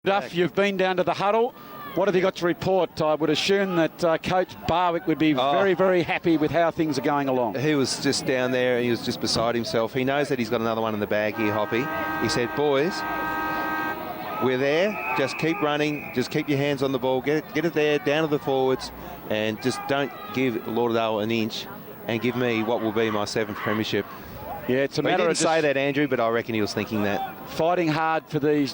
Duff, you've been down to the huddle. What have you got to report? I would assume that Coach Barwick would be very, very happy with how things are going along. He was just down there and he was just beside himself. He knows that he's got another one in the bag here, Hoppy. He said, boys, we're there. Just keep running. Just keep your hands on the ball. Get it there, down to the forwards, and just don't give Lauderdale an inch and give me what will be my 7th premiership. Yeah, it's a matter of just say that, Andrew, but I reckon he was thinking that. Fighting hard for these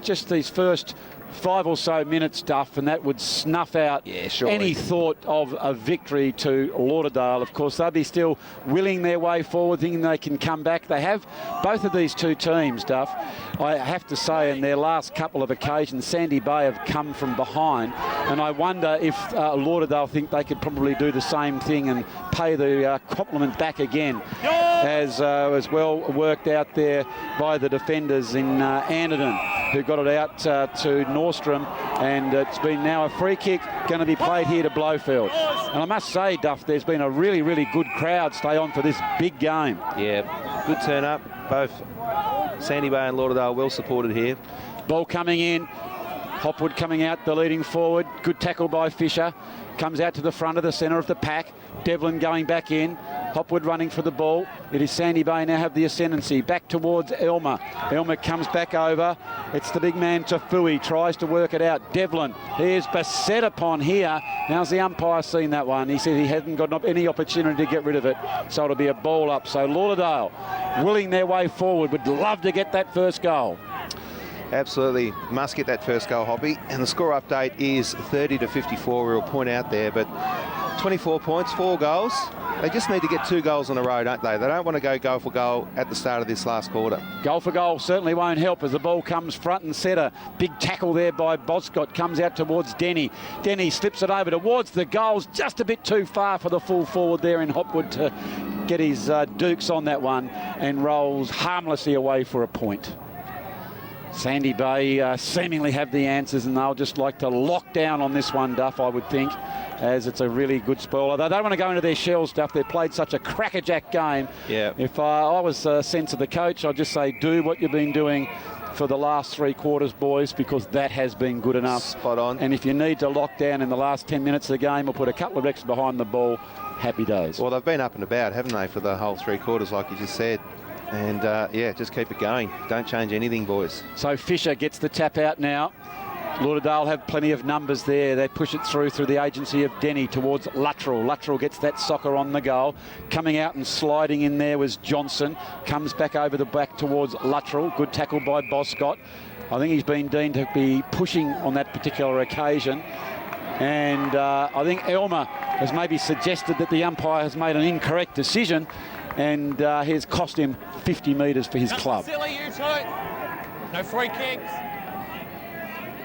first 5 or so minutes, Duff, and that would snuff out any thought of a victory to Lauderdale. Of course, they'll be still willing their way forward, thinking they can come back. They have both of these two teams, Duff. I have to say, in their last couple of occasions, Sandy Bay have come from behind, and I wonder if Lauderdale think they could probably do the same thing and pay the compliment back again, as well worked out there by the defenders in Anderton, who got it out to Nordstrom, and it's been now a free kick going to be played here to Blofeld. And I must say, Duff, there's been a really, really good crowd stay on for this big game. Yeah, good turn up. Both Sandy Bay and Lauderdale well supported here. Ball coming in. Hopwood coming out, the leading forward. Good tackle by Fisher. Comes out to the front of the centre of the pack. Devlin going back in. Hopwood running for the ball. It is Sandy Bay now have the ascendancy. Back towards Elmer. Elmer comes back over. It's the big man Tafui. Tries to work it out. Devlin. Here's beset upon here. How's the umpire seen that one? He said he hasn't got any opportunity to get rid of it. So it'll be a ball up. So Lauderdale willing their way forward. Would love to get that first goal. Absolutely, must get that first goal, Hoppy. And the score update is 30-54. We'll point out there, but 24 points, 4 goals. They just need to get 2 goals in a row, don't they? They don't want to go goal for goal at the start of this last quarter. Goal for goal certainly won't help as the ball comes front and centre. Big tackle there by Boscott, comes out towards Denny. Denny slips it over towards the goals, just a bit too far for the full forward there in Hopwood to get his dukes on that one, and rolls harmlessly away for a point. Sandy Bay seemingly have the answers, and they'll just like to lock down on this one, Duff, I would think, as it's a really good spoiler. They don't want to go into their shells, Duff. They've played such a crackerjack game. Yeah. If I was sense of the coach, I'd just say do what you've been doing for the last 3 quarters, boys, because that has been good enough. Spot on. And if you need to lock down in the last 10 minutes of the game or put a couple of extras behind the ball, happy days. Well, they've been up and about, haven't they, for the whole 3 quarters, like you just said. And, yeah, just keep it going. Don't change anything, boys. So Fisher gets the tap out now. Lauderdale have plenty of numbers there. They push it through the agency of Denny towards Luttrell. Luttrell gets that soccer on the goal. Coming out and sliding in there was Johnson. Comes back over the back towards Luttrell. Good tackle by Boscott. I think he's been deemed to be pushing on that particular occasion. And I think Elmer has maybe suggested that the umpire has made an incorrect decision, and has cost him 50 metres for his club. Silly, you two. No free kicks.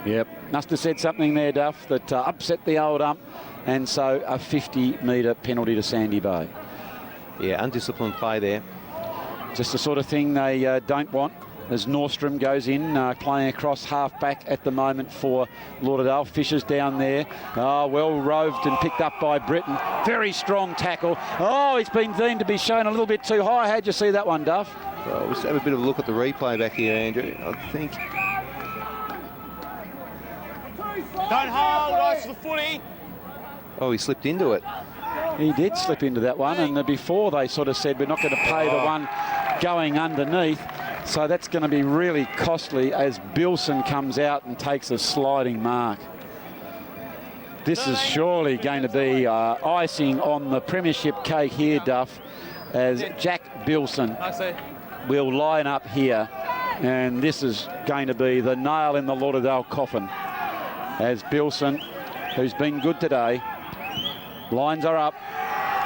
Yep, must have said something there, Duff, that upset the old ump, and so a 50-metre penalty to Sandy Bay. Yeah, undisciplined play there. Just the sort of thing they don't want, as Nordstrom goes in, playing across half-back at the moment for Lauderdale. Fisher's down there. Oh, well roved and picked up by Britton. Very strong tackle. Oh, he's been deemed to be shown a little bit too high. How'd you see that one, Duff? Well, let's have a bit of a look at the replay back here, Andrew. I think... Don't hold, eyes to the footy. Oh, he slipped into it. He did slip into that one, and before they sort of said we're not going to pay the one going underneath. So that's going to be really costly as Bilson comes out and takes a sliding mark. This is surely going to be icing on the premiership cake here, Duff, as Jack Bilson will line up here. And this is going to be the nail in the Lauderdale coffin, as Bilson, who's been good today, lines are up,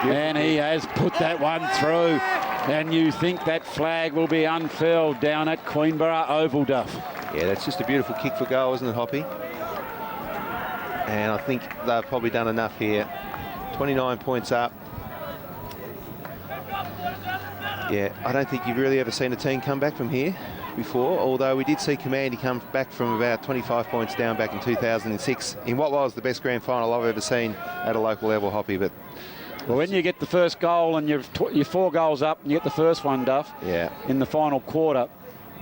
and he has put that one through. And you think that flag will be unfurled down at Queenborough Oval, Duff. Yeah, that's just a beautiful kick for goal, isn't it, Hoppy? And I think they've probably done enough here. 29 points up. Yeah, I don't think you've really ever seen a team come back from here before, although we did see Commandy come back from about 25 points down back in 2006 in what was the best grand final I've ever seen at a local level, Hoppy. But well, when you get the first goal and you're 4 goals up and you get the first one, Duff, in the final quarter,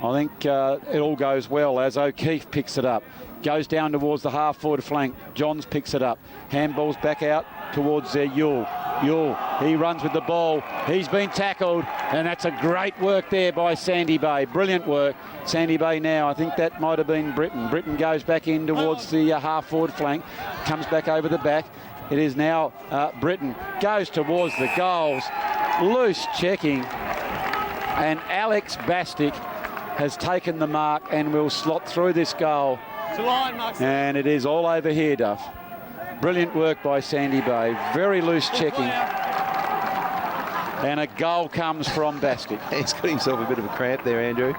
I think it all goes well as O'Keefe picks it up. Goes down towards the half-forward flank. Johns picks it up. Handballs back out towards Yule. Yule, he runs with the ball. He's been tackled, and that's a great work there by Sandy Bay. Brilliant work. Sandy Bay now, I think that might have been Britton. Britton goes back in towards the half-forward flank. Comes back over the back. It is now Britton. Goes towards the goals. Loose checking. And Alex Bastick has taken the mark and will slot through this goal. And it is all over here, Duff. Brilliant work by Sandy Bay. Very loose checking. And a goal comes from Bastick. He's got himself a bit of a cramp there, Andrew.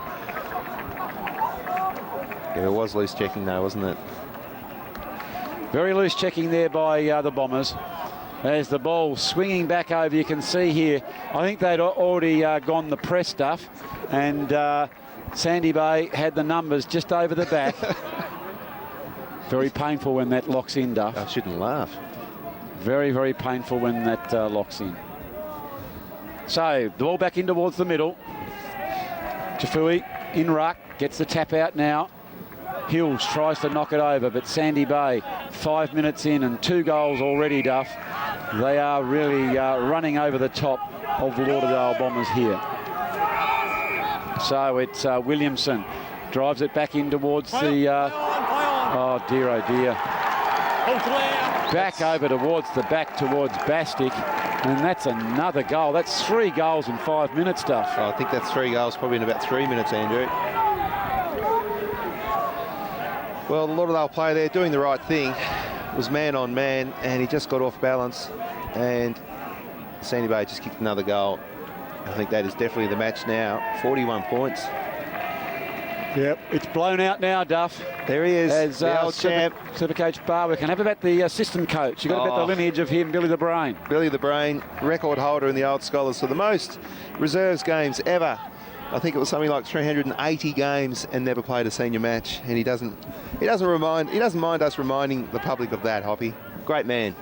Yeah, it was loose checking though, wasn't it? Very loose checking there by the Bombers. There's the ball swinging back over. You can see here, I think they'd already gone the press, Duff. And Sandy Bay had the numbers just over the back. Very painful when that locks in, Duff. I shouldn't laugh. Very, very painful when that locks in. So, the ball back in towards the middle. Tafui in ruck, gets the tap out now. Hills tries to knock it over, but Sandy Bay, 5 minutes in and 2 goals already, Duff. They are really running over the top of the Lauderdale Bombers here. So, it's Williamson. Drives it back in towards the... oh dear. Back over towards the back towards Bastick. And that's another goal. That's 3 goals in 5 minutes, Duff. Oh, I think that's 3 goals probably in about 3 minutes, Andrew. Well, the Lauderdale player there doing the right thing. Was man on man, and he just got off balance. And Sandy Bay just kicked another goal. I think that is definitely the match now. 41 points. Yep, it's blown out now, Duff. There he is, as the old champ. Super Coach Barber. Can have about the assistant coach. You've got about the lineage of him, Billy the Brain. Billy the Brain, record holder in the Old Scholars for the most reserves games ever. I think it was something like 380 games and never played a senior match. And he doesn't mind us reminding the public of that, Hoppy. Great man.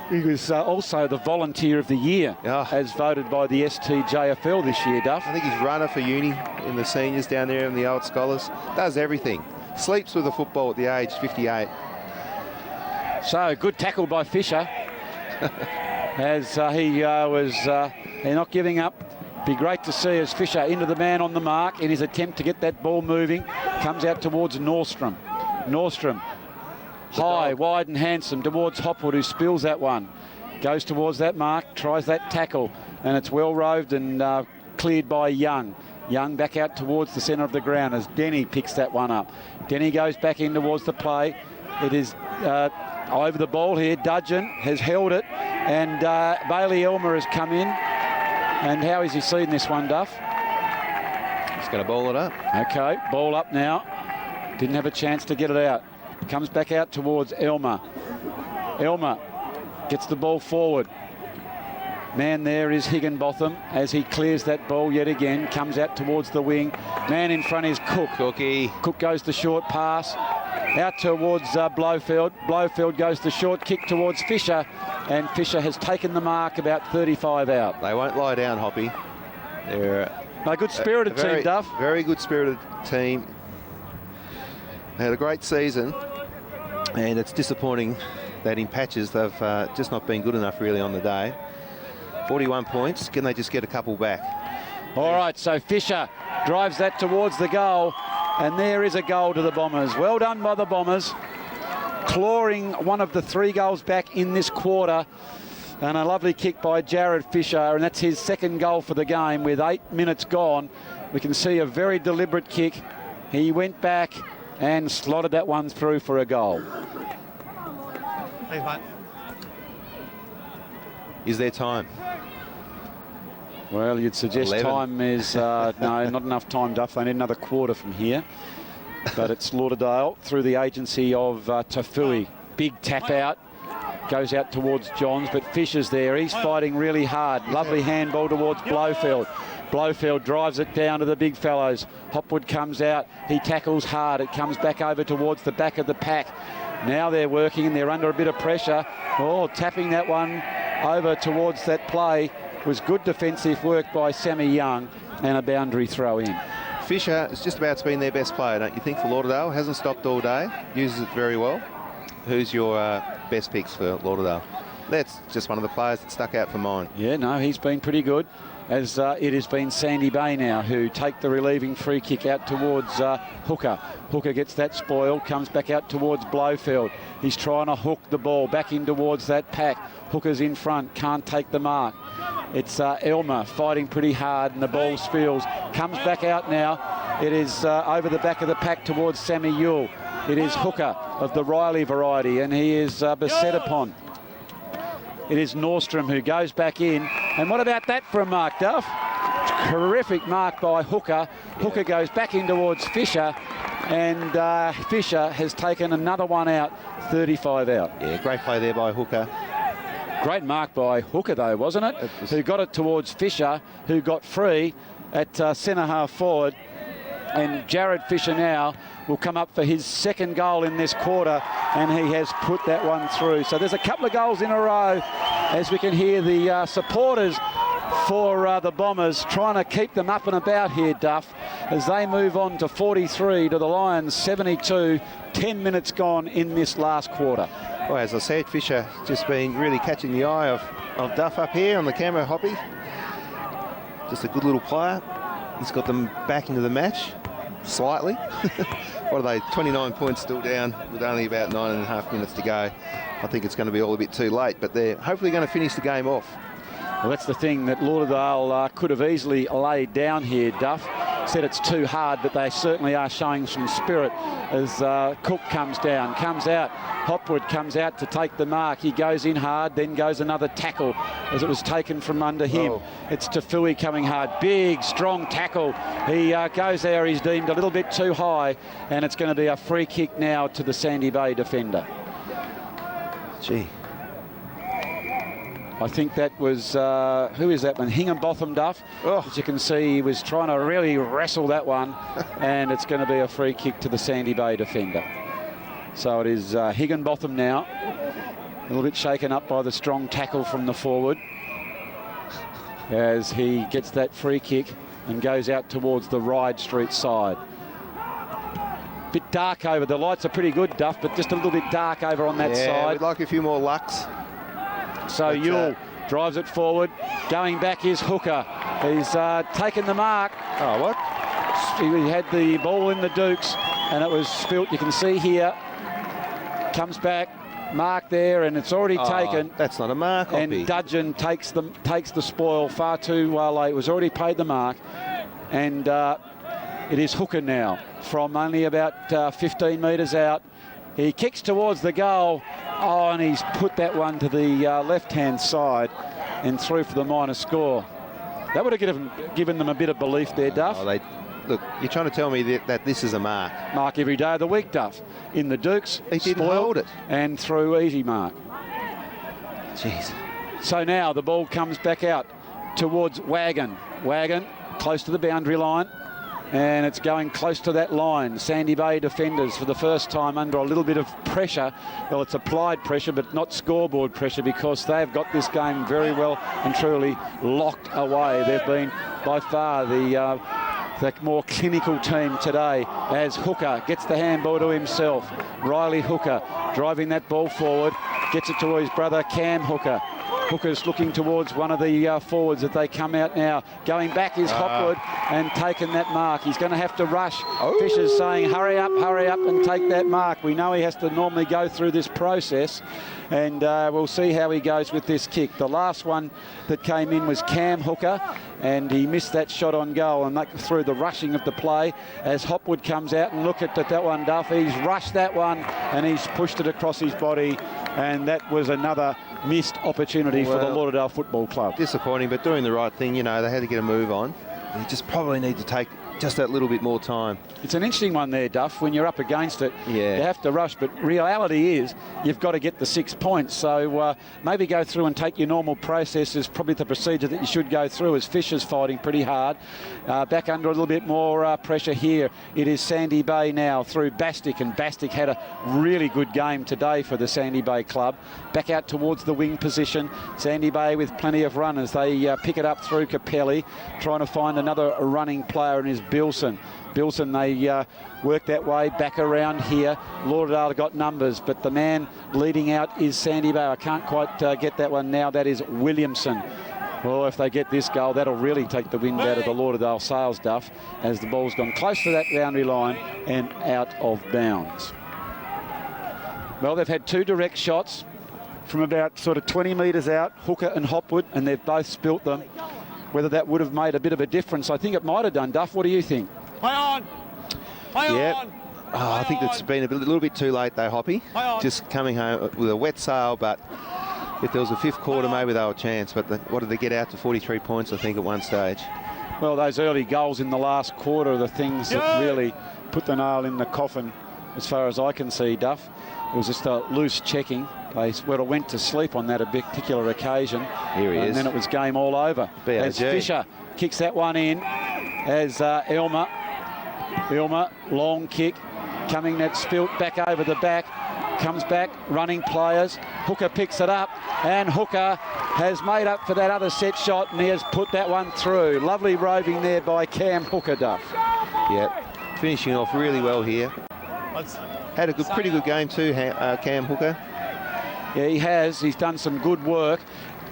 He was also the Volunteer of the Year, as voted by the STJFL this year, Duff. I think he's runner for uni in the seniors down there in the Old Scholars. Does everything. Sleeps with the football at the age 58. So, good tackle by Fisher. As he was not giving up. Be great to see as Fisher into the man on the mark in his attempt to get that ball moving. Comes out towards Nordstrom. Nordstrom. High, wide and handsome towards Hopwood, who spills that one. Goes towards that mark, tries that tackle, and it's well roved and cleared by Young. Young back out towards the centre of the ground as Denny picks that one up. Denny goes back in towards the play. It is over the ball here. Dudgeon has held it, and Bailey Elmer has come in. And how is he seeing this one, Duff? He's going to ball it up. Okay, ball up now. Didn't have a chance to get it out. Comes back out towards Elmer. Elmer gets the ball forward. Man there is Higginbotham as he clears that ball yet again. Comes out towards the wing. Man in front is Cook. Cookie. Cook goes the short pass. Out towards Blofeld. Blofeld goes the short kick towards Fisher. And Fisher has taken the mark about 35 out. They won't lie down, Hoppy. They're a good spirited team, Duff. Very good spirited team. They had a great season. And it's disappointing that in patches they've just not been good enough really on the day. 41 points. Can they just get a couple back? All right, so Fisher drives that towards the goal. And there is a goal to the Bombers. Well done by the Bombers. Clawing one of the 3 goals back in this quarter. And a lovely kick by Jared Fisher. And that's his 2nd goal for the game with 8 minutes gone. We can see a very deliberate kick. He went back and slotted that one through for a goal. Thanks, mate. Is there time? Well, you'd suggest 11. time is... no, not enough time, Duff. They need another quarter from here. But it's Lauderdale through the agency of Tafui. Big tap out. Goes out towards Johns, but Fisher's there. He's fighting really hard. Lovely handball towards Blofeld. Blofeld drives it down to the big fellows. Hopwood comes out. He tackles hard. It comes back over towards the back of the pack. Now they're working and they're under a bit of pressure. Oh, tapping that one over towards that play was good defensive work by Sammy Young and a boundary throw in. Fisher is just about to be their best player, don't you think, for Lauderdale? Hasn't stopped all day, uses it very well. Who's your best picks for Lauderdale? That's just one of the players that stuck out for mine. Yeah, no, he's been pretty good. As it has been Sandy Bay now who take the relieving free kick out towards Hooker. Hooker gets that spoiled, comes back out towards Blofeld. He's trying to hook the ball back in towards that pack. Hooker's in front, can't take the mark. It's Elmer fighting pretty hard and the ball spills. Comes back out now. It is over the back of the pack towards Sammy Yule. It is Hooker of the Riley variety and he is beset upon. It is Nordstrom who goes back in. And what about that for a mark, Duff? Terrific mark by Hooker. Hooker goes back in towards Fisher. And Fisher has taken another one out, 35 out. Yeah, great play there by Hooker. Great mark by Hooker, though, wasn't it? Who got it towards Fisher, who got free at centre half forward. And Jared Fisher now will come up for his second goal in this quarter, and he has put that one through. So there's a couple of goals in a row as we can hear the supporters for the Bombers trying to keep them up and about here, Duff, as they move on to 43 to the Lions 72, 10 minutes gone in this last quarter. Well, as I said, Fisher just been really catching the eye of Duff up here on the camera, Hoppy. Just a good little player. He's got them back into the match. Slightly. What are they? 29 points still down with only about 9.5 minutes to go. I think it's going to be all a bit too late, but they're hopefully going to finish the game off. Well, that's the thing that Lauderdale could have easily laid down here, Duff. Said it's too hard, but they certainly are showing some spirit as Cook comes down, comes out. Hopwood comes out to take the mark. He goes in hard, then goes another tackle as it was taken from under him. Oh. It's Tafui coming hard. Big, strong tackle. He goes there. He's deemed a little bit too high, and it's going to be a free kick now to the Sandy Bay defender. Gee. I think that was, who is that one? Higginbotham, Duff. Oh. As you can see, he was trying to really wrestle that one, and it's going to be a free kick to the Sandy Bay defender. So it is Higginbotham now, a little bit shaken up by the strong tackle from the forward as he gets that free kick and goes out towards the Ryde Street side. Bit dark over. The lights are pretty good, Duff, but just a little bit dark over on that side. We'd like a few more lucks. So Yule drives it forward. Going back is Hooker. He's taken the mark. Oh, what? He had the ball in the Dukes and it was spilt. You can see here. Comes back. Mark there, and it's already taken. That's not a mark, Hoppy. And Dudgeon takes the spoil far too late. It was already paid the mark. And it is Hooker now from only about 15 metres out. He kicks towards the goal. Oh, and he's put that one to the left-hand side and through for the minor score. That would have given them a bit of belief there, Duff. Oh, look, you're trying to tell me that this is a mark. Mark every day of the week, Duff. In the Dukes, he didn't hold it. And through easy mark. Jeez. So now the ball comes back out towards Wagon. Wagon close to the boundary line. And it's going close to that line. Sandy Bay defenders for the first time under a little bit of pressure. Well, it's applied pressure, but not scoreboard pressure because they've got this game very well and truly locked away. They've been by far the more clinical team today as Hooker gets the handball to himself. Riley Hooker driving that ball forward. Gets it to his brother Cam Hooker. Hooker's looking towards one of the forwards as they come out now. Going back is Hopwood and taking that mark. He's going to have to rush. Oh. Fisher's saying, hurry up and take that mark. We know he has to normally go through this process, and we'll see how he goes with this kick. The last one that came in was Cam Hooker, and he missed that shot on goal, and that through the rushing of the play as Hopwood comes out and look at that one, Duff. He's rushed that one and he's pushed it across his body, and that was another missed opportunity for the Lauderdale Football Club. Disappointing, but doing the right thing. You know, they had to get a move on. You just probably need to take just that little bit more time. It's an interesting one there, Duff. When you're up against it, you have to rush. But reality is you've got to get the 6 points. So maybe go through and take your normal process is probably the procedure that you should go through as Fisher's fighting pretty hard. Back under a little bit more pressure here. It is Sandy Bay now through Bastick, and Bastick had a really good game today for the Sandy Bay club. Back out towards the wing position. Sandy Bay with plenty of runners. They pick it up through Capelli, trying to find another running player in his Bilson. Bilson, they work that way back around here. Lauderdale got numbers, but the man leading out is Sandy Bay. I can't quite get that one now. That is Williamson. Well, if they get this goal, that'll really take the wind out of the Lauderdale sails, Duff, as the ball's gone close to that boundary line and out of bounds. Well, they've had 2 direct shots from about sort of 20 metres out, Hooker and Hopwood, and they've both spilt them. Whether that would have made a bit of a difference, I think it might have done, Duff. What do you think? Play on! Play on! I think it's been a little bit too late though, Hoppy. Just coming home with a wet sail, but if there was a 5th quarter, maybe they were a chance. But what did they get out to 43 points, I think, at one stage? Well, those early goals in the last quarter are the things that really put the nail in the coffin, as far as I can see, Duff. It was just a loose checking. They went to sleep on that particular occasion. Here he is. And then it was game all over. BOG. As Fisher kicks that one in, as Elmer, long kick, coming, that spilt back over the back, comes back, running players. Hooker picks it up, and Hooker has made up for that other set shot, and he has put that one through. Lovely roving there by Cam Hooker, Duff. Yeah, finishing off really well here. Had a pretty good game too, Cam Hooker. Yeah, he has. He's done some good work.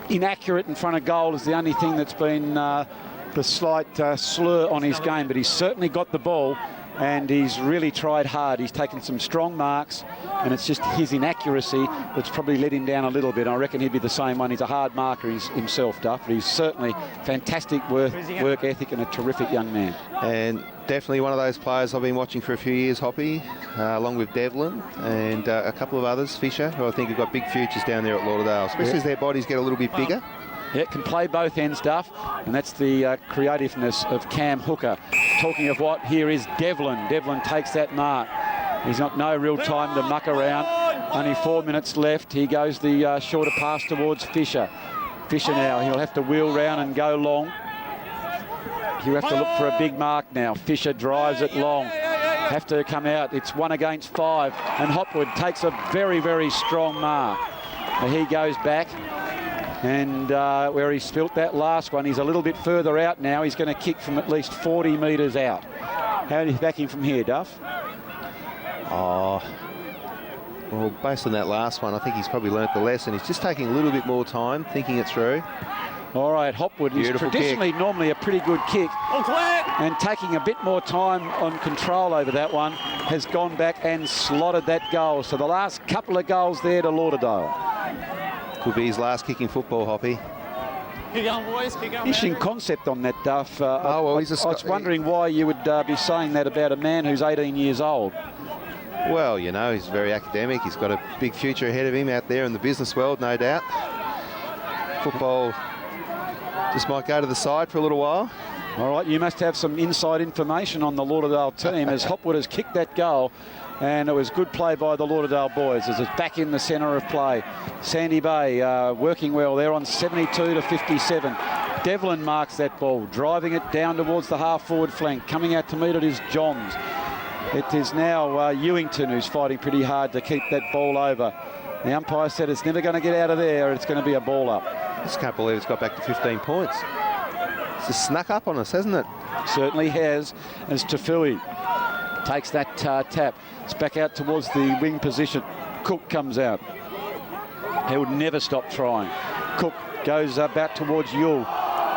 Inaccurate in front of goal is the only thing that's been the slight slur on his game, but he's certainly got the ball and he's really tried hard. He's taken some strong marks, and it's just his inaccuracy that's probably let him down a little bit. I reckon he'd be the same one. He's a hard marker himself, Duff, but he's certainly fantastic work ethic and a terrific young man. And definitely one of those players I've been watching for a few years, Hoppy, along with Devlin and a couple of others, Fisher, who I think have got big futures down there at Lauderdale, especially as their bodies get a little bit bigger. Yeah, can play both ends, Duff, and that's the creativeness of Cam Hooker. Talking of what, here is Devlin. Devlin takes that mark. He's got no real time to muck around. Only 4 minutes left. He goes the shorter pass towards Fisher. Fisher now, he'll have to wheel round and go long. He'll have to look for a big mark now. Fisher drives it long. Have to come out. It's 1 against 5, and Hopwood takes a very, very strong mark. And he goes back. And where he spilt that last one, he's a little bit further out now. He's going to kick from at least 40 metres out. How do you back him from here, Duff? Oh, well, based on that last one, I think he's probably learnt the lesson. He's just taking a little bit more time, thinking it through. All right, Hopwood is traditionally normally a pretty good kick. And taking a bit more time on control over that one, has gone back and slotted that goal. So the last couple of goals there to Lauderdale. Could be his last kick in football, Hoppy. Keep going, boys. Keep going. Interesting concept on that, Duff. I was wondering why you would be saying that about a man who's 18 years old. Well, you know, he's very academic. He's got a big future ahead of him out there in the business world, no doubt. Football just might go to the side for a little while. All right, you must have some inside information on the Lauderdale team as Hopwood has kicked that goal. And it was good play by the Lauderdale boys as it's back in the centre of play. Sandy Bay working well there on 72 to 57. Devlin marks that ball, driving it down towards the half-forward flank. Coming out to meet it is Johns. It is now Ewington who's fighting pretty hard to keep that ball over. The umpire said it's never going to get out of there. It's going to be a ball up. I just can't believe it's got back to 15 points. It's just snuck up on us, hasn't it? Certainly has, as Tafui takes that tap. It's back out towards the wing position. Cook comes out. He would never stop trying. Cook goes back towards Yule.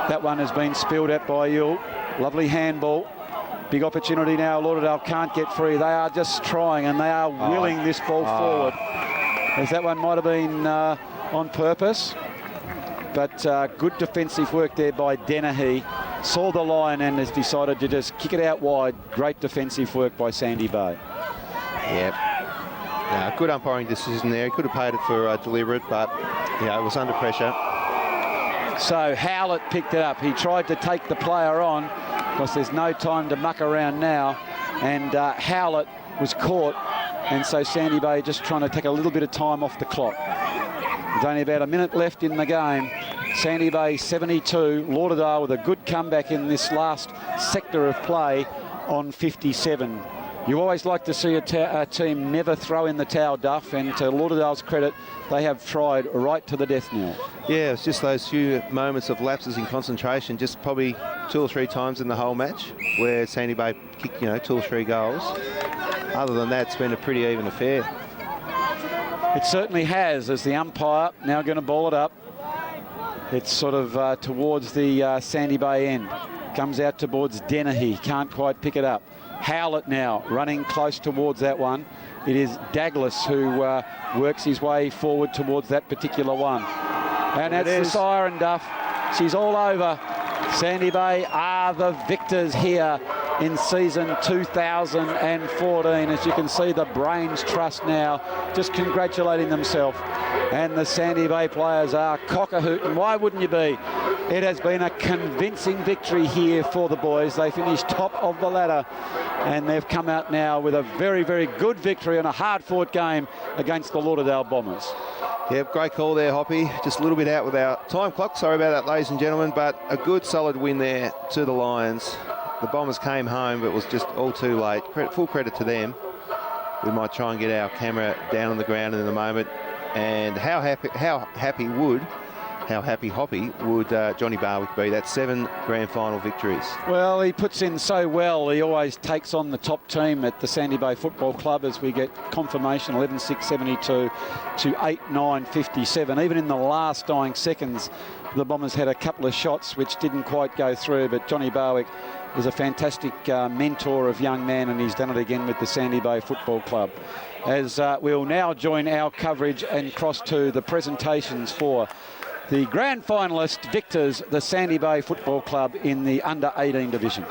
That one has been spilled out by Yule. Lovely handball. Big opportunity now. Lauderdale can't get free. They are just trying, and they are willing this ball forward. As that one might have been on purpose. But good defensive work there by Dennehy. Saw the line and has decided to just kick it out wide. Great defensive work by Sandy Bay. Yep. Good umpiring decision there. He could have paid it for deliberate, but it was under pressure. So Howlett picked it up. He tried to take the player on because there's no time to muck around now. And Howlett was caught. And so Sandy Bay just trying to take a little bit of time off the clock. There's only about a minute left in the game. Sandy Bay 72, Lauderdale with a good comeback in this last sector of play on 57. You always like to see a team never throw in the towel, Duff, and to Lauderdale's credit, they have tried right to the death knell. Yeah, it's just those few moments of lapses in concentration, just probably 2 or 3 times in the whole match where Sandy Bay kicked, 2 or 3 goals. Other than that, it's been a pretty even affair. It certainly has, as the umpire now going to ball it up. It's sort of towards the Sandy Bay end. Comes out towards Dennehy, can't quite pick it up. Howlett now running close towards that one. It is Douglas who works his way forward towards that particular one. And that's the siren, Duff. She's all over. Sandy Bay are the victors here in season 2014. As you can see, the Brains Trust now just congratulating themselves. And the Sandy Bay players are cock-a-hootin'. Why wouldn't you be? It has been a convincing victory here for the boys. They finished top of the ladder, and they've come out now with a very, very good victory in a hard-fought game against the Lauderdale Bombers. Yeah, great call there, Hoppy. Just a little bit out with our time clock. Sorry about that, ladies and gentlemen, but a good, solid win there to the Lions. The Bombers came home, but it was just all too late. Full credit to them. We might try and get our camera down on the ground in a moment. And how happy Hoppy would Johnny Barwick be? That's 7 grand final victories. Well, he puts in so well. He always takes on the top team at the Sandy Bay Football Club as we get confirmation 11-6-72 to 8-9-57. Even in the last dying seconds, the Bombers had a couple of shots which didn't quite go through, but Johnny Barwick is a fantastic mentor of young men, and he's done it again with the Sandy Bay Football Club. As we'll now join our coverage and cross to the presentations for the grand finalist victors, the Sandy Bay Football Club in the under-18 division.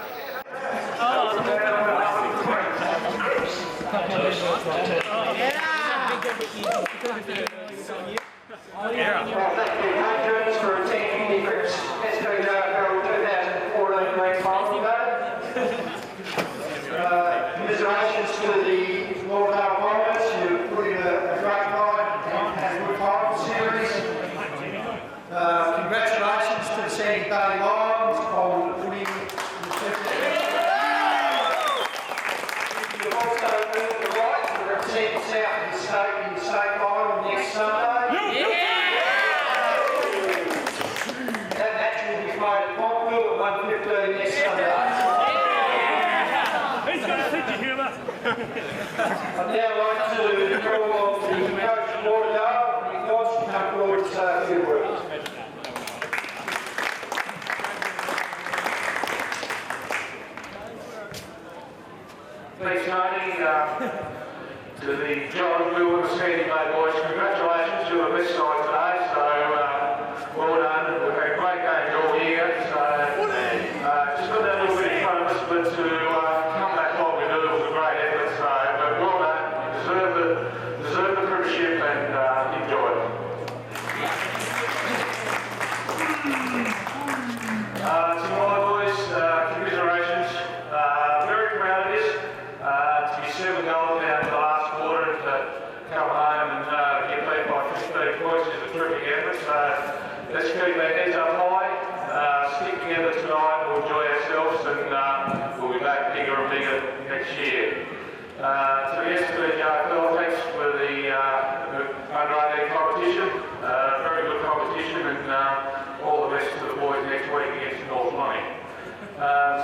Commiserations to the Lauderdale Bombers who put in a great night and good final series. Congratulations to the Sandy Bay Lions on winning the You've also earned the right to represent the South of the state in the state final next Sunday. That match will be played at Pontville at 1:15 next Sunday. I'd now like to call on the coach of Lauderdale, Nick Dodds, to come forward to say a few words. Thanks, Tony. To the John Will and the Sandy Bay boys, congratulations to the best side today. So, well done. We've had great games all year. So, just got that little bit in front of us, but to come back what we do was a great effort. So, but well done. You deserve the premiership and enjoy it. To my boys, commiserations. Very proud of this. To be 7 goals down in the last quarter and to come home and get beat by 15 points is a terrific effort. So let's keep our heads up high, stick together tonight, we'll enjoy ourselves, and we'll be back bigger and bigger next year. To the STJFL, thanks for the under-18 competition, very good competition, and all the best to the boys next week against North Lonnie.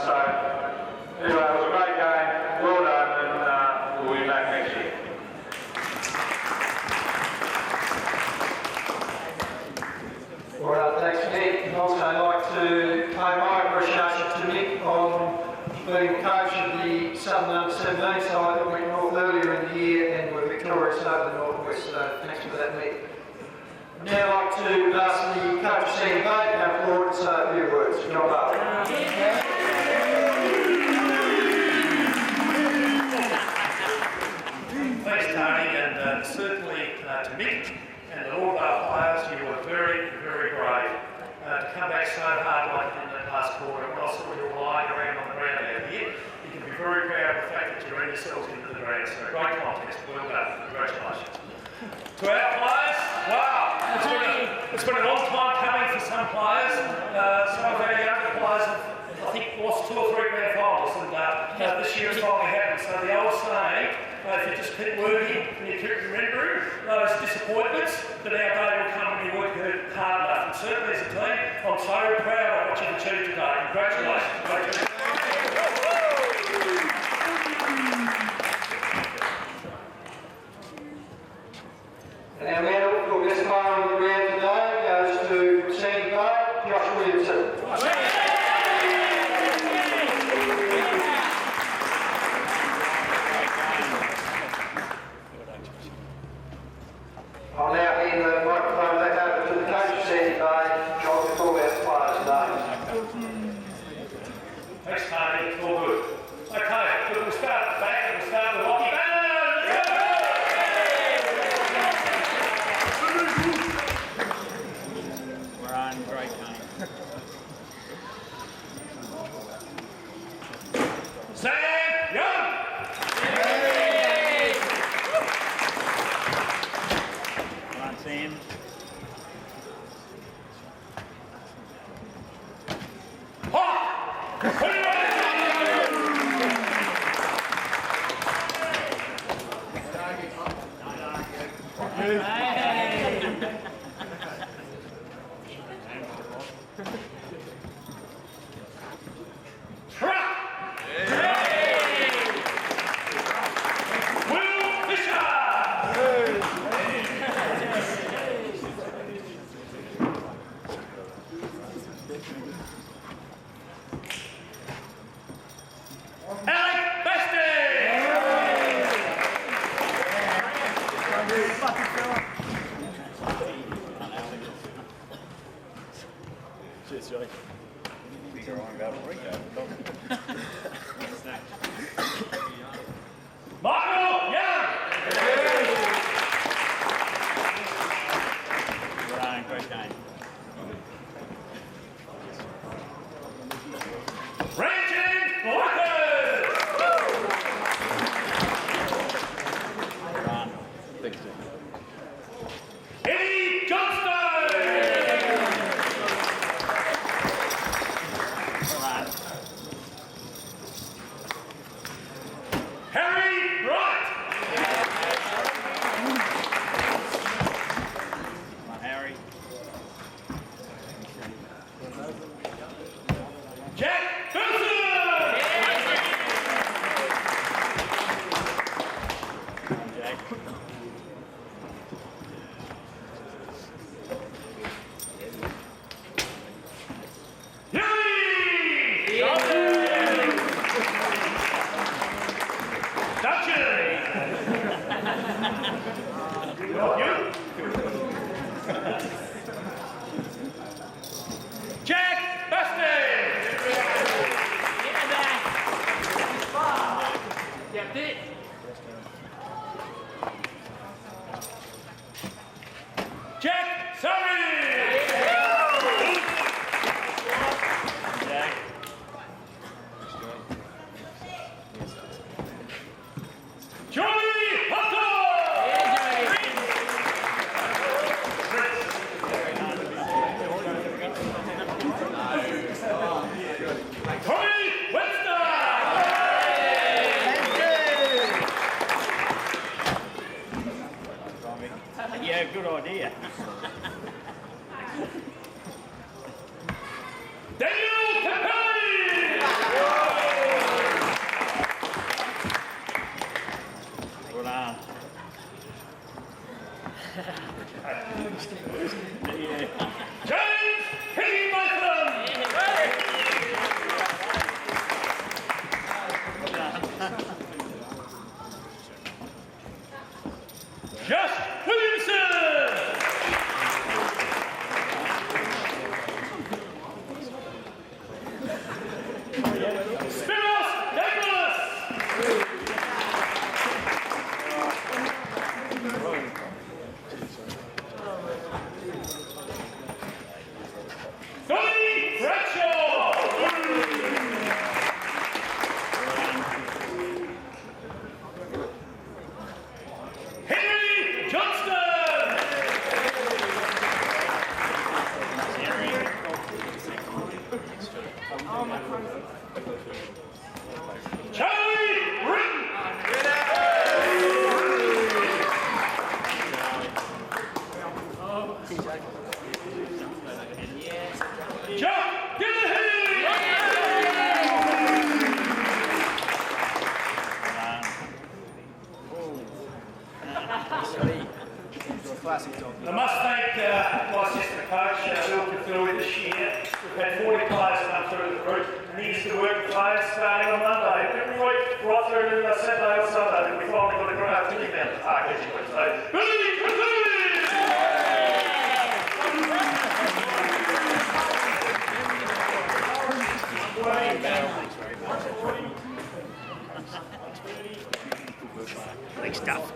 So anyway, it was a great game, well done, and we'll be back next year. All right, thanks Nick. I'd also like to pay my appreciation to Nick on being coach of the Southern Under-17 side that went north earlier in the year and were victorious over the Northwest, so thanks for that, Nick. I'd now like to ask the coach of Sandy Bay to come forward and say a few words. John Barwick. Thanks, Tony, and certainly to Mick and the Lauderdale players, you were very, very brave to come back so hard like in that last quarter. And also, when you're lying around on the ground out here, you can be very proud of the fact that you ran yourselves into the ground. So, great contest. Well done. Congratulations. To our players, wow, it's been a long time coming for some players. Some of our younger players have, I think, lost 2 or 3 grand finals, and this year has finally happened. So the old saying, if you just keep working and you keep remembering those disappointments, that our day will come when you work hard enough. And certainly as a team, I'm so proud of what you've achieved today. Congratulations. And our medal for best player on the ground today goes to Sandy Bay, Josh Williamson. I'll now hand the microphone back over to the coach, Sandy Bay, John, to talk about the players' names. Thanks, Tony. All good. Okay, we'll start at the back and we'll start with hockey. We're on great game. Sam Young! Come on, Sam. Cheers, Joey. Michael Young! We're on great game. Brandon Walker! We're on. Thanks, Joey. Eddie Johnstone! We're on. Harry Wright! Come on, Harry. Jack Wilson! Come on, Jack. Yuri! Dutcher! Jack Baston! Jack Surrey! Jack. Johnny Hunter! Tony Webster! Yeah, good idea. Daniel Capelli! Good on. James P. Mason! Josh Williamson! Spiros Douglas! Tony I must thank my assistant coach, Bill Cthulhu, this year. We've had 40 players come through the group, and he used to work with players starting on Monday. Every week, right through to Saturday or Sunday, and we finally got a great opportunity down the park this week. So, Billy Cthulhu! Big stuff.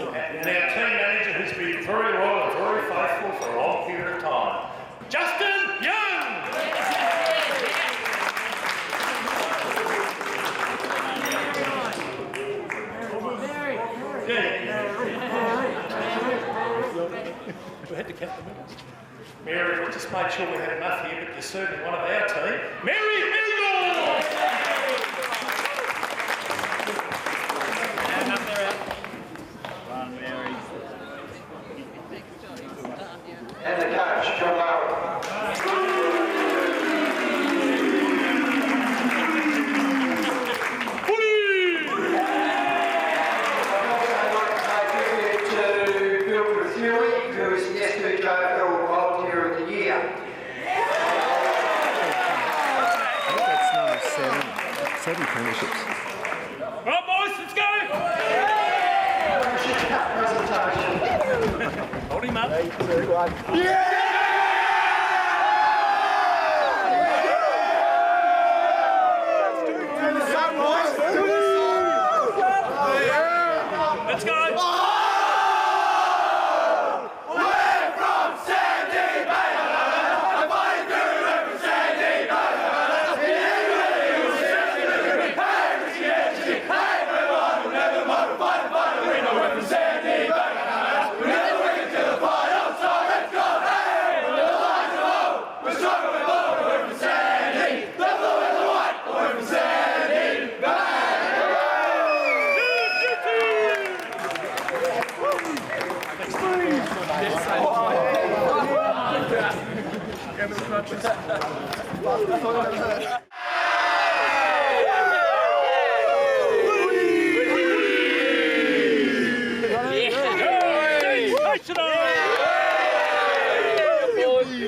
And our team manager who's been very loyal and very faithful for a long period of time, Justin Young! Mary, we just made sure we had enough here, but you're certainly one of our team. Mary Eagle! And the coach, John Lowe. Who is the STJFL Volunteer of the Year. That's number 7 premierships. Right, boys, let's go! Hold him up. 3, 2, 1. Yeah! Let's go!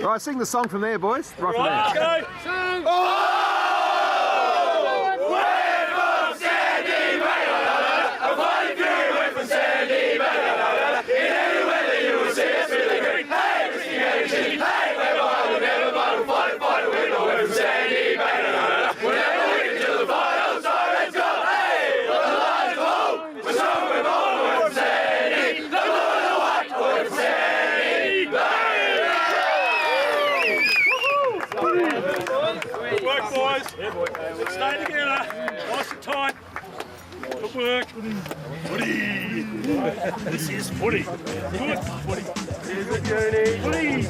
Right, sing the song from there, boys. Right from there. Let's go! Good work, boys. Stay together. Nice and tight. Good work. Footy. This is footy. Good footy. Footy.